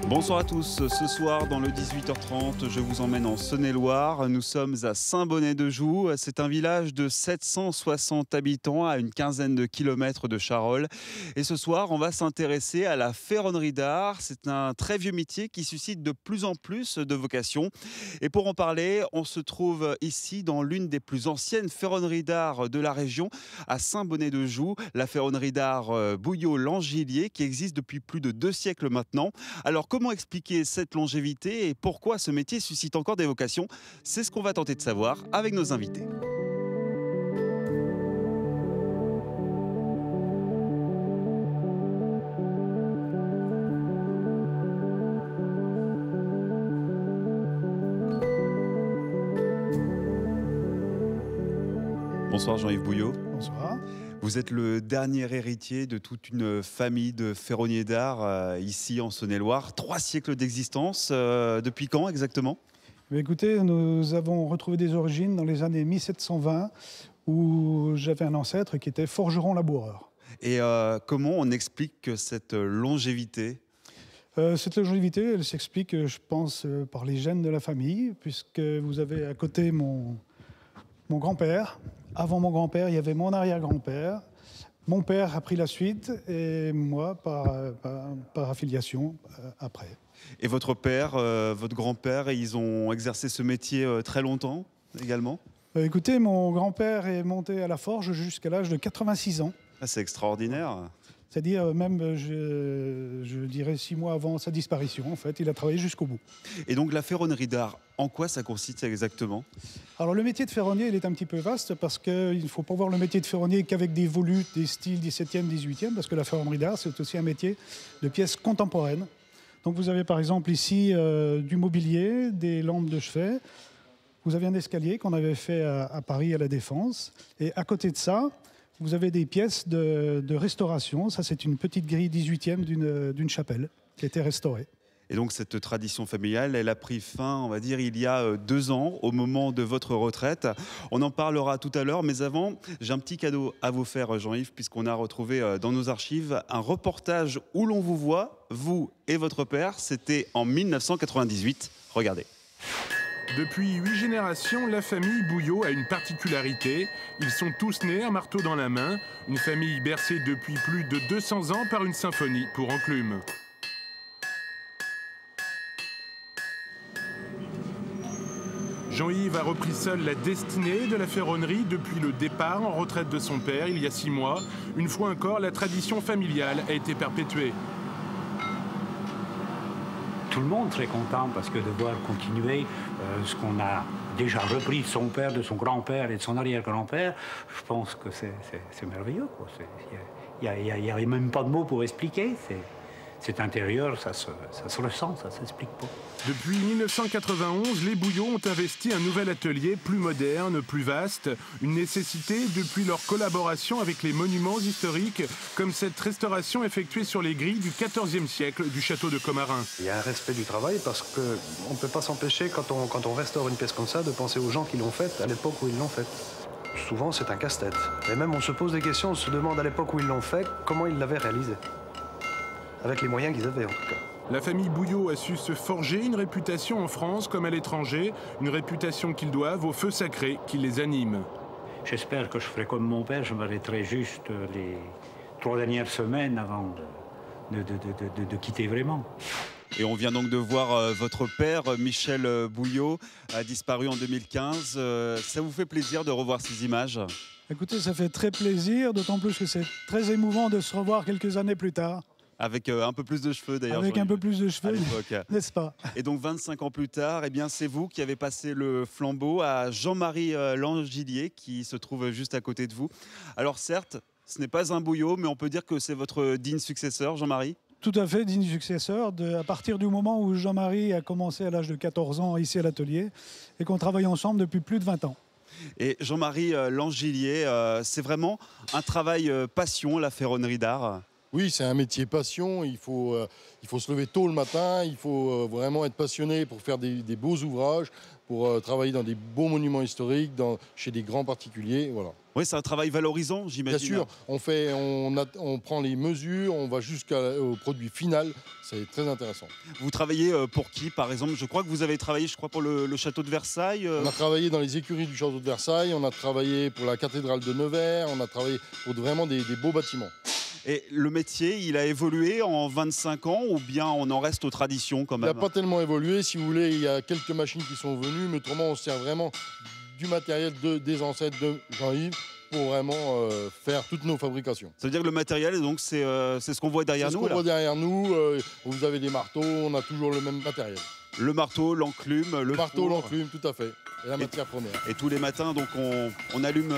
Bonsoir à tous, ce soir dans le 18h30, je vous emmène en Saône-et-Loire. Nous sommes à Saint-Bonnet-de-Joux. C'est un village de 760 habitants à une quinzaine de kilomètres de Charolles. Et ce soir, on va s'intéresser à la ferronnerie d'art. C'est un très vieux métier qui suscite de plus en plus de vocations. Et pour en parler, on se trouve ici dans l'une des plus anciennes ferronneries d'art de la région, à Saint-Bonnet-de-Joux, la ferronnerie d'art Bouillot-Langillier, qui existe depuis plus de 2 siècles maintenant. Alors, comment expliquer cette longévité et pourquoi ce métier suscite encore des vocations? C'est ce qu'on va tenter de savoir avec nos invités. Bonsoir Jean-Yves Bouillot. Bonsoir. Vous êtes le dernier héritier de toute une famille de ferronniers d'art ici en Saône-et-Loire. 3 siècles d'existence. Depuis quand exactement? Écoutez, nous avons retrouvé des origines dans les années 1720 où j'avais un ancêtre qui était forgeron-laboureur. Et comment on explique cette longévité? Cette longévité, elle s'explique, je pense, par les gènes de la famille, puisque vous avez à côté mon grand-père. Avant mon grand-père, il y avait mon arrière-grand-père. Mon père a pris la suite et moi par affiliation après. Et votre père, votre grand-père, ils ont exercé ce métier très longtemps également? Écoutez, mon grand-père est monté à la forge jusqu'à l'âge de 86 ans. Ah, c'est extraordinaire. C'est-à-dire même, je dirais 6 mois avant sa disparition, en fait, il a travaillé jusqu'au bout. Et donc la ferronnerie d'art, en quoi ça consiste exactement? Alors le métier de ferronnier, il est un petit peu vaste parce qu'il ne faut pas voir le métier de ferronnier qu'avec des volutes, des styles 17e, 18e, parce que la ferronnerie d'art, c'est aussi un métier de pièces contemporaines. Donc vous avez par exemple ici du mobilier, des lampes de chevet, vous avez un escalier qu'on avait fait à Paris, à la Défense, et à côté de ça, vous avez des pièces de restauration. Ça, c'est une petite grille 18e d'une chapelle qui a été restaurée. Et donc cette tradition familiale, elle a pris fin, on va dire, il y a 2 ans, au moment de votre retraite. On en parlera tout à l'heure, mais avant, j'ai un petit cadeau à vous faire, Jean-Yves, puisqu'on a retrouvé dans nos archives un reportage où l'on vous voit, vous et votre père. C'était en 1998. Regardez. Depuis 8 générations, la famille Bouillot a une particularité. Ils sont tous nés un marteau dans la main. Une famille bercée depuis plus de 200 ans par une symphonie pour enclume. Jean-Yves a repris seul la destinée de la ferronnerie depuis le départ en retraite de son père il y a 6 mois. Une fois encore, la tradition familiale a été perpétuée. Tout le monde très content parce que de voir continuer ce qu'on a déjà repris de son père, de son grand-père et de son arrière-grand-père, je pense que c'est merveilleux. Il n'y a même pas de mots pour expliquer. C'est intérieur, ça se ressent, ça ne s'explique pas. Depuis 1991, les Bouillot ont investi un nouvel atelier plus moderne, plus vaste. Une nécessité depuis leur collaboration avec les monuments historiques, comme cette restauration effectuée sur les grilles du XIVe siècle du château de Commarin. Il y a un respect du travail parce qu'on ne peut pas s'empêcher, quand on restaure une pièce comme ça, de penser aux gens qui l'ont faite à l'époque où ils l'ont faite. Souvent, c'est un casse-tête. Et même, on se pose des questions, on se demande à l'époque où ils l'ont fait, comment ils l'avaient réalisé. Avec les moyens qu'ils avaient, en tout cas. La famille Bouillot a su se forger une réputation en France comme à l'étranger, une réputation qu'ils doivent au feu sacré qui les anime. J'espère que je ferai comme mon père, je m'arrêterai juste les 3 dernières semaines avant de quitter vraiment. Et on vient donc de voir votre père, Michel Bouillot, a disparu en 2015. Ça vous fait plaisir de revoir ces images? Écoutez, ça fait très plaisir, d'autant plus que c'est très émouvant de se revoir quelques années plus tard. Avec un peu plus de cheveux d'ailleurs. Avec un peu plus de cheveux, n'est-ce pas? Et donc 25 ans plus tard, eh bien, c'est vous qui avez passé le flambeau à Jean-Marie Langillier, qui se trouve juste à côté de vous. Alors certes, ce n'est pas un Bouillot, mais on peut dire que c'est votre digne successeur, Jean-Marie? Tout à fait, digne successeur, à partir du moment où Jean-Marie a commencé à l'âge de 14 ans ici à l'atelier et qu'on travaille ensemble depuis plus de 20 ans. Et Jean-Marie Langillier, c'est vraiment un travail passion, la ferronnerie d'art? Oui, c'est un métier passion. Il faut se lever tôt le matin. Il faut vraiment être passionné pour faire des beaux ouvrages, pour travailler dans des beaux monuments historiques, chez des grands particuliers. Voilà. Oui, c'est un travail valorisant, j'imagine. Bien sûr, on prend les mesures, on va jusqu'au produit final. C'est très intéressant. Vous travaillez pour qui, par exemple? Je crois que vous avez travaillé pour le château de Versailles. On a travaillé dans les écuries du château de Versailles, on a travaillé pour la cathédrale de Nevers, on a travaillé pour vraiment des beaux bâtiments. Et le métier, il a évolué en 25 ans ou bien on en reste aux traditions quand même? Il n'a pas tellement évolué. Si vous voulez, il y a quelques machines qui sont venues, mais autrement, on se sert vraiment du matériel des ancêtres de Jean-Yves pour vraiment faire toutes nos fabrications. Ça veut dire que le matériel, donc, c'est ce qu'on voit derrière nous? C'est ce qu'on voit derrière nous. Vous avez des marteaux, on a toujours le même matériel. Le marteau, l'enclume, le marteau, four. l'enclume, tout à fait. Et la matière première. Et tous les matins, donc, on allume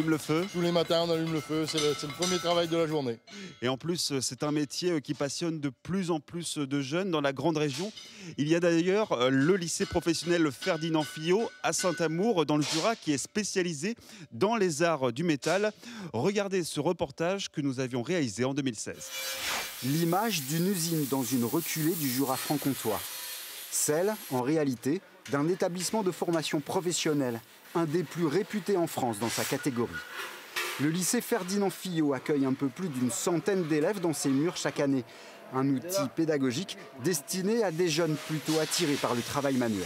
le feu. Tous les matins, on allume le feu. C'est le premier travail de la journée. Et en plus, c'est un métier qui passionne de plus en plus de jeunes dans la grande région. Il y a d'ailleurs le lycée professionnel Ferdinand Fillot à Saint-Amour, dans le Jura, qui est spécialisé dans les arts du métal. Regardez ce reportage que nous avions réalisé en 2016. L'image d'une usine dans une reculée du Jura franc-comtois. Celle, en réalité, d'un établissement de formation professionnelle, un des plus réputés en France dans sa catégorie. Le lycée Ferdinand Fillot accueille un peu plus d'une centaine d'élèves dans ses murs chaque année. Un outil pédagogique destiné à des jeunes plutôt attirés par le travail manuel.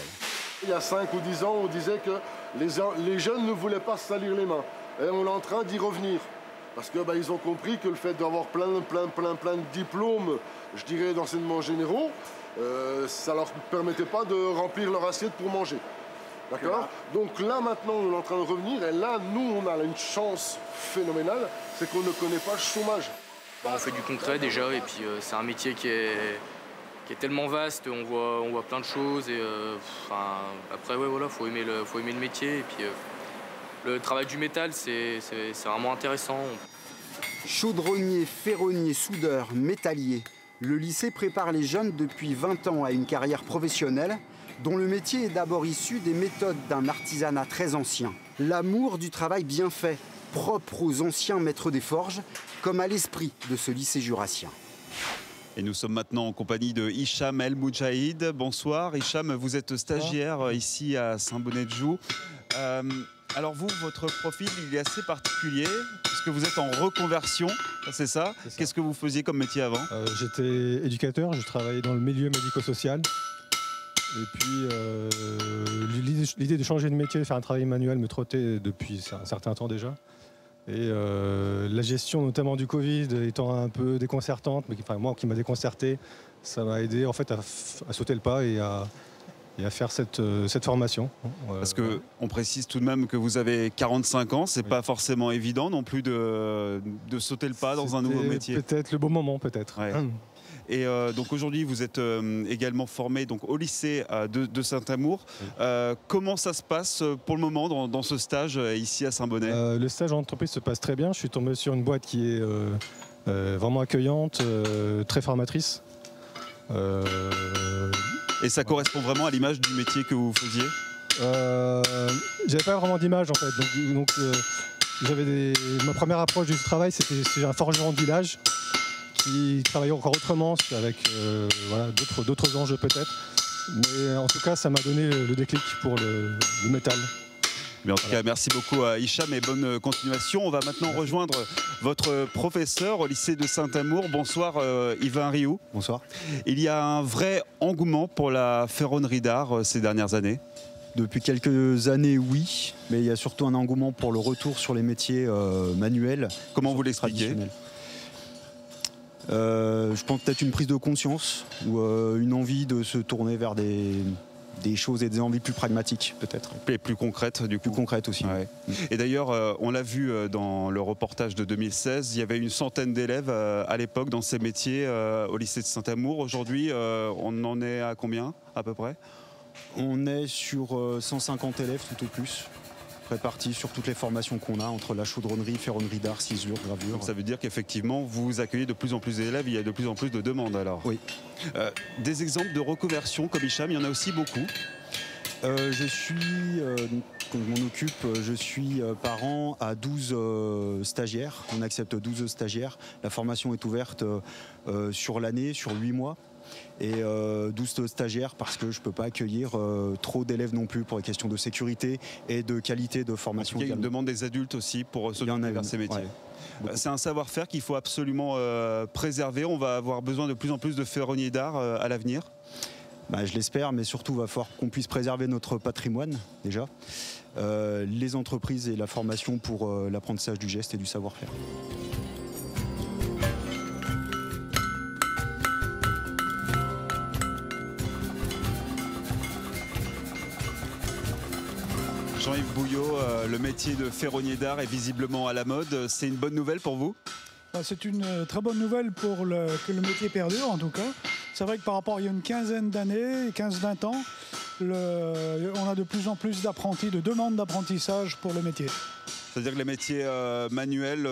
Il y a 5 ou 10 ans, on disait que les jeunes ne voulaient pas se salir les mains. Et on est en train d'y revenir. Parce que ils ont compris que le fait d'avoir plein de diplômes, je dirais d'enseignements généraux, ça leur permettait pas de remplir leur assiette pour manger. D'accord? Donc là, maintenant, on est en train de revenir. Et là, nous, on a une chance phénoménale, c'est qu'on ne connaît pas le chômage. On fait du concret déjà, et puis c'est un métier qui est tellement vaste, on voit plein de choses. Et, après, ouais, voilà, faut aimer le métier. Et puis le travail du métal, c'est vraiment intéressant. Chaudronnier, ferronnier, soudeur, métallier. Le lycée prépare les jeunes depuis 20 ans à une carrière professionnelle dont le métier est d'abord issu des méthodes d'un artisanat très ancien. L'amour du travail bien fait, propre aux anciens maîtres des forges, comme à l'esprit de ce lycée jurassien. Et nous sommes maintenant en compagnie de Hicham El Moudjahid. Bonsoir Hicham, vous êtes stagiaire ici à Saint-Bonnet-de-Joux. Alors vous, votre profil, il est assez particulier, parce que vous êtes en reconversion, c'est ça? Qu'est-ce que vous faisiez comme métier avant? J'étais éducateur, je travaillais dans le milieu médico-social. Et puis l'idée de changer de métier, de faire un travail manuel me trottait depuis un certain temps déjà. Et la gestion notamment du Covid étant un peu déconcertante, mais moi qui m'a déconcerté, ça m'a aidé en fait à sauter le pas et à faire cette formation. Parce qu'on précise tout de même que vous avez 45 ans, c'est pas forcément évident non plus de sauter le pas dans un nouveau métier. Peut-être le bon moment, peut-être. Ouais. Et donc aujourd'hui, vous êtes également formé donc, au lycée de Saint-Amour. Comment ça se passe pour le moment dans ce stage ici à Saint-Bonnet? Le stage en entreprise se passe très bien. Je suis tombé sur une boîte qui est vraiment accueillante, très formatrice. Et ça correspond vraiment à l'image du métier que vous faisiez? J'avais pas vraiment d'image en fait. Donc ma première approche du travail, c'était un forgeron de village qui travaillait encore autrement, avec d'autres enjeux peut-être. Mais en tout cas, ça m'a donné le déclic pour le métal. Mais en tout cas, merci beaucoup à Hicham et bonne continuation. On va maintenant rejoindre votre professeur au lycée de Saint-Amour. Bonsoir Yvain Rioux. Bonsoir. Il y a un vrai engouement pour la ferronnerie d'art ces dernières années? Depuis quelques années, oui. Mais il y a surtout un engouement pour le retour sur les métiers manuels. Comment vous l'expliquez? Je pense peut-être une prise de conscience ou une envie de se tourner vers des choses et des envies plus pragmatiques peut-être. Et plus concrètes du coup. Plus concrètes aussi. Ouais. Et d'ailleurs, on l'a vu dans le reportage de 2016, il y avait une centaine d'élèves à l'époque dans ces métiers au lycée de Saint-Amour. Aujourd'hui, on en est à combien à peu près? On est sur 150 élèves tout au plus, répartis sur toutes les formations qu'on a entre la chaudronnerie, ferronnerie d'art, cisure, gravure. Donc ça veut dire qu'effectivement, vous accueillez de plus en plus d'élèves, il y a de plus en plus de demandes alors. Oui. Des exemples de reconversion comme Hicham, il y en a aussi beaucoup. Je suis, quand je m'en occupe, je suis parent à 12 stagiaires. On accepte 12 stagiaires. La formation est ouverte sur l'année, sur 8 mois. Et 12 stagiaires parce que je ne peux pas accueillir trop d'élèves non plus pour les questions de sécurité et de qualité de formation. Il y a une demande des adultes aussi pour se tourner vers ces métiers. Ouais. C'est un savoir-faire qu'il faut absolument préserver. On va avoir besoin de plus en plus de ferronniers d'art à l'avenir. Je l'espère, mais surtout, il va falloir qu'on puisse préserver notre patrimoine, déjà. Les entreprises et la formation pour l'apprentissage du geste et du savoir-faire. Jean-Yves Bouillot, le métier de ferronnier d'art est visiblement à la mode. C'est une bonne nouvelle pour vous ? C'est une très bonne nouvelle pour que le métier perdure, en tout cas. C'est vrai que par rapport à il y a une quinzaine d'années, 15-20 ans, on a de plus en plus d'apprentis, de demandes d'apprentissage pour le métier. C'est-à-dire que les métiers manuels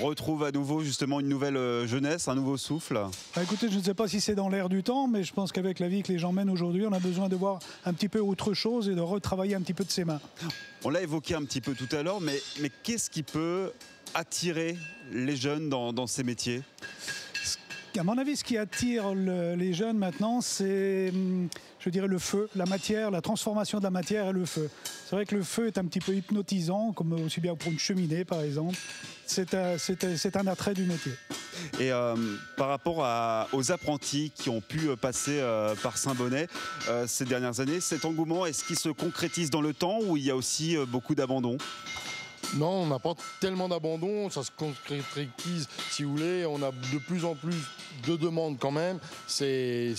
retrouvent à nouveau justement une nouvelle jeunesse, un nouveau souffle. Écoutez, je ne sais pas si c'est dans l'air du temps, mais je pense qu'avec la vie que les gens mènent aujourd'hui, on a besoin de voir un petit peu autre chose et de retravailler un petit peu de ses mains. On l'a évoqué un petit peu tout à l'heure, mais qu'est-ce qui peut attirer les jeunes dans ces métiers ? À mon avis, ce qui attire les jeunes maintenant, c'est, je dirais, le feu, la matière, la transformation de la matière et le feu. C'est vrai que le feu est un petit peu hypnotisant, comme aussi bien pour une cheminée, par exemple. C'est un attrait du métier. Et par rapport aux apprentis qui ont pu passer par Saint-Bonnet ces dernières années, cet engouement, est-ce qu'il se concrétise dans le temps ou il y a aussi beaucoup d'abandon ? Non, on n'a pas tellement d'abandon, ça se concrétise, si vous voulez, on a de plus en plus de demandes quand même. C'est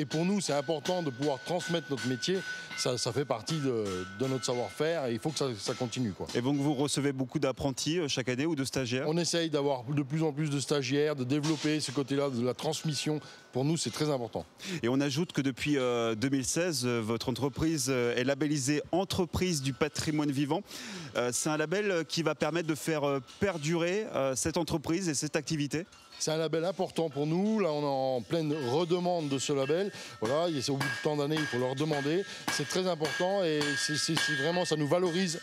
pour nous, c'est important de pouvoir transmettre notre métier. Ça fait partie de notre savoir-faire et il faut que ça continue, quoi. Et donc vous recevez beaucoup d'apprentis chaque année ou de stagiaires ? On essaye d'avoir de plus en plus de stagiaires, de développer ce côté-là de la transmission. Pour nous, c'est très important. Et on ajoute que depuis 2016, votre entreprise est labellisée Entreprise du patrimoine vivant. C'est un label qui va permettre de faire perdurer cette entreprise et cette activité ? C'est un label important pour nous. Là, on est en pleine redemande de ce label. Voilà, et au bout de tant d'années, il faut leur demander. C'est très important et c'est vraiment, ça nous valorise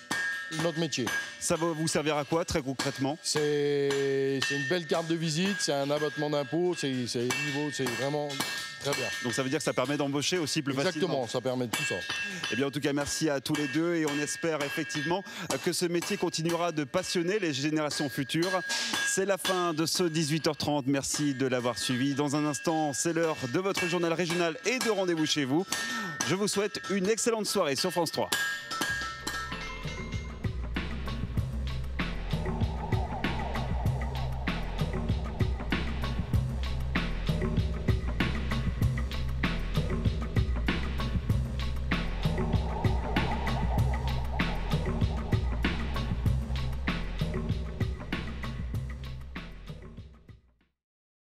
notre métier. Ça va vous servir à quoi, très concrètement ? C'est une belle carte de visite, c'est un abattement d'impôts, c'est vraiment très bien. Donc ça veut dire que ça permet d'embaucher aussi plus facilement ? Exactement, ça permet de tout ça. Eh bien, en tout cas, merci à tous les deux et on espère effectivement que ce métier continuera de passionner les générations futures. C'est la fin de ce 18h30. Merci de l'avoir suivi. Dans un instant, c'est l'heure de votre journal régional et de rendez-vous chez vous. Je vous souhaite une excellente soirée sur France 3.